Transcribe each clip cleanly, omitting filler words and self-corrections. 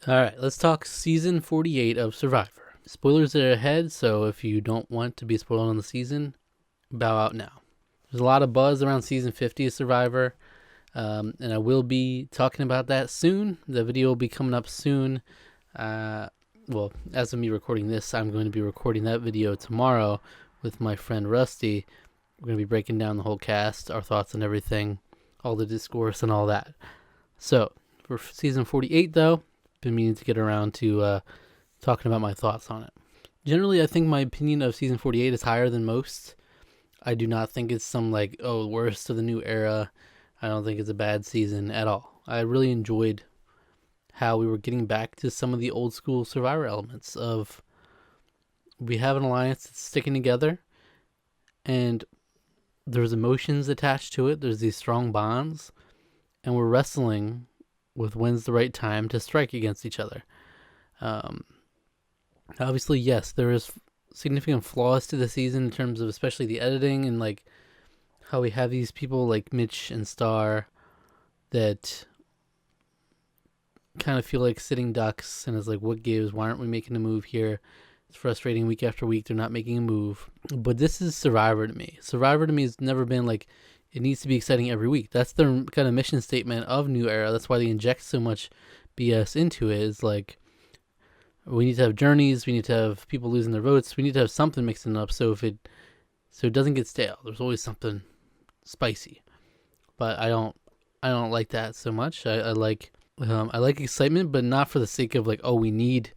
All right, let's talk season 48 of Survivor. Spoilers are ahead, so if you don't want to be spoiled on the season, bow out now. There's a lot of buzz around season 50 of Survivor, and I will be talking about that soon. The video will be coming up soon. Well, as of me recording this, I'm going to be recording that video tomorrow with my friend Rusty. We're going to be breaking down the whole cast, our thoughts on everything, all the discourse, and all that. So, for season 48, though, been meaning to get around to talking about my thoughts on it. Generally, I think my opinion of season 48 is higher than most. I do not think it's some worst of the new era. I don't think it's a bad season at all. I really enjoyed how we were getting back to some of the old school Survivor elements of we have an alliance that's sticking together and there's emotions attached to it. There's these strong bonds and we're wrestling with when's the right time to strike against each other. Obviously, yes, there is significant flaws to the season in terms of especially the editing and how we have these people like Mitch and Star that kind of feel like sitting ducks and it's like, what gives? Why aren't we making a move here? It's frustrating week after week. They're not making a move. But this is Survivor to me. Survivor to me has never been it needs to be exciting every week. That's their kind of mission statement of New Era. That's why they inject so much BS into it. Is we need to have journeys. We need to have people losing their votes. We need to have something mixing up so it doesn't get stale. There's always something spicy. But I don't like that so much. I like excitement, but not for the sake of we need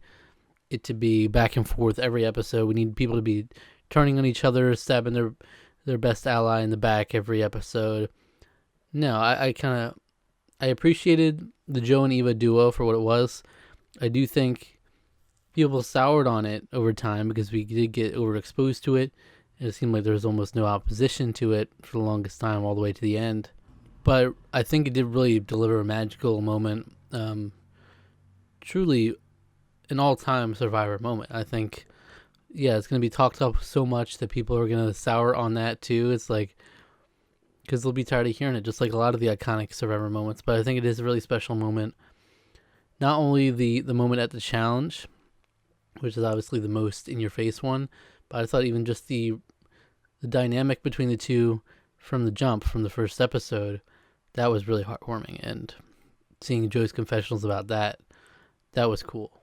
it to be back and forth every episode. We need people to be turning on each other, stabbing their best ally in the back every episode. No, I appreciated the Joe and Eva duo for what it was. I do think people soured on it over time because we did get overexposed to it. It seemed like there was almost no opposition to it for the longest time, all the way to the end. But I think it did really deliver a magical moment. Truly an all-time Survivor moment. I think it's going to be talked up so much that people are going to sour on that too. It's because they'll be tired of hearing it, just like a lot of the iconic Survivor moments. But I think it is a really special moment. Not only the moment at the challenge, which is obviously the most in-your-face one, but I thought even just the dynamic between the two from the jump, from the first episode, that was really heartwarming. And seeing Joe's confessionals about that was cool.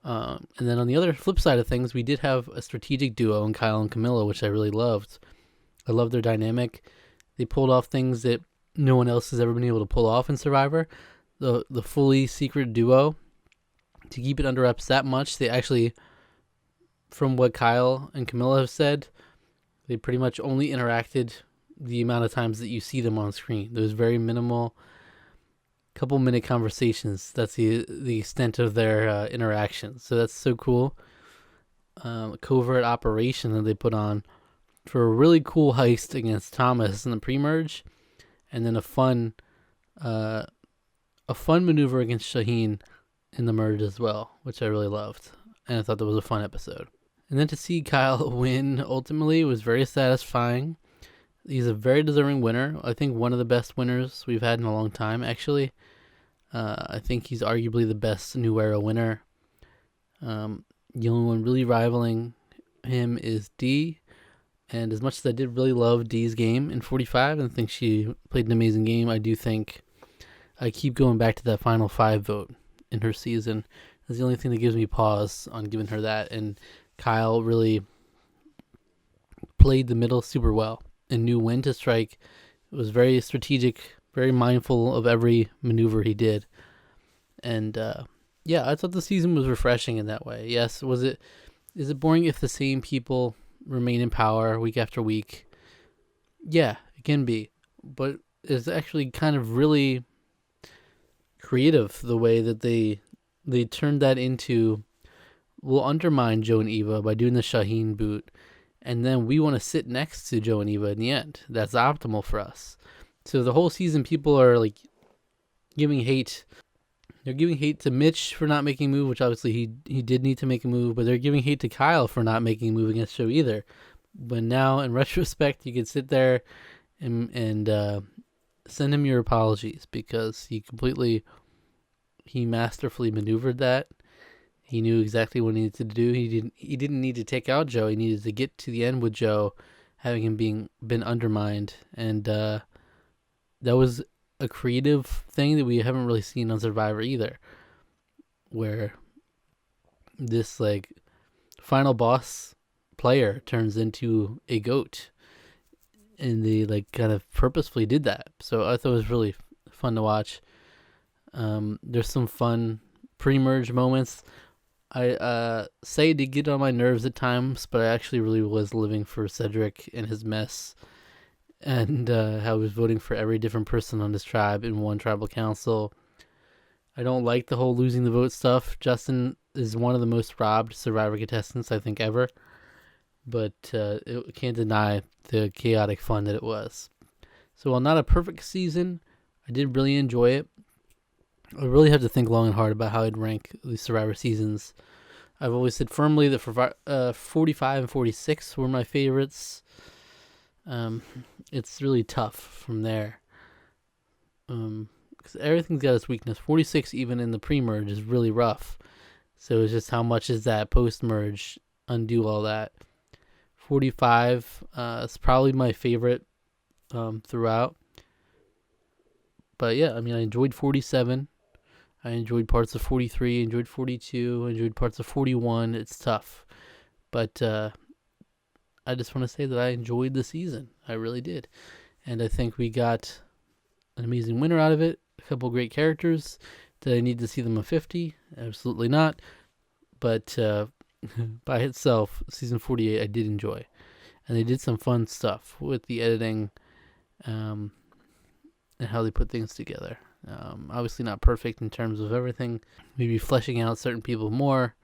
And then on the other flip side of things, we did have a strategic duo in Kyle and Camilla, which I really loved. I love their dynamic. They pulled off things that no one else has ever been able to pull off in Survivor. The fully secret duo, to keep it under wraps that much, they actually, from what Kyle and Camilla have said, they pretty much only interacted the amount of times that you see them on screen. There's very minimal couple-minute conversations. That's the extent of their interactions. So that's so cool. A covert operation that they put on for a really cool heist against Thomas in the pre-merge, and then a fun maneuver against Shaheen in the merge as well, which I really loved, and I thought that was a fun episode. And then to see Kyle win ultimately was very satisfying. He's a very deserving winner. I think one of the best winners we've had in a long time, actually. I think he's arguably the best New Era winner. The only one really rivaling him is Dee. And as much as I did really love Dee's game in 45 and think she played an amazing game, I do think I keep going back to that final 5 vote in her season. That's the only thing that gives me pause on giving her that. And Kyle really played the middle super well and knew when to strike. It was very strategic, very mindful of every maneuver he did. And I thought the season was refreshing in that way. Yes, is it boring if the same people remain in power week after week? Yeah, it can be. But it's actually kind of really creative the way that they turned that into, we'll undermine Joe and Eva by doing the Shaheen boot, and then we want to sit next to Joe and Eva in the end. That's optimal for us. So the whole season, people are giving hate. They're giving hate to Mitch for not making a move, which obviously he did need to make a move, but they're giving hate to Kyle for not making a move against Joe either. But now, in retrospect, you can sit there and send him your apologies because he completely he masterfully maneuvered that. He knew exactly what he needed to do. He didn't need to take out Joe. He needed to get to the end with Joe, having him been undermined, and that was a creative thing that we haven't really seen on Survivor either, where this like final boss player turns into a goat, and they like kind of purposefully did that. So I thought it was really fun to watch. There's some fun pre-merge moments. I say to get on my nerves at times, but I actually really was living for Cedric and his mess, and I was voting for every different person on this tribe in one tribal council. I don't like the whole losing the vote stuff. Justin is one of the most robbed Survivor contestants I think ever, but it can't deny the chaotic fun that it was. So while not a perfect season, I did really enjoy it. I really have to think long and hard about how I'd rank the Survivor seasons. I've always said firmly that for 45 and 46 were my favorites. It's really tough from there. Because everything's got its weakness. 46, even in the pre-merge, is really rough. So it's just how much is that post-merge undo all that. 45 is probably my favorite throughout. But yeah, I mean, I enjoyed 47. I enjoyed parts of 43, enjoyed 42, enjoyed parts of 41. It's tough. But I just want to say that I enjoyed the season. I really did. And I think we got an amazing winner out of it. A couple great characters. Did I need to see them on 50? Absolutely not. But by itself, season 48, I did enjoy. And they did some fun stuff with the editing and how they put things together. Obviously not perfect in terms of everything. Maybe fleshing out certain people more.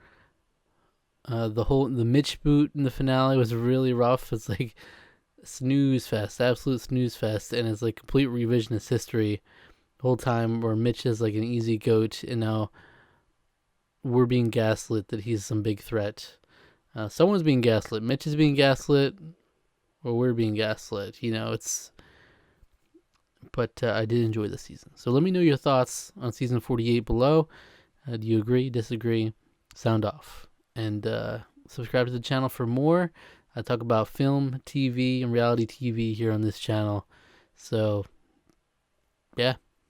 The Mitch boot in the finale was really rough. It's like snooze fest, absolute snooze fest, and it's like complete revisionist history the whole time, where Mitch is like an easy goat, and now we're being gaslit that he's some big threat. Someone's being gaslit. Mitch is being gaslit, or we're being gaslit. But I did enjoy the season. So let me know your thoughts on season 48 below. Do you agree, disagree? Sound off. And subscribe to the channel for more. I talk about film, TV, and reality TV here on this channel. So, yeah.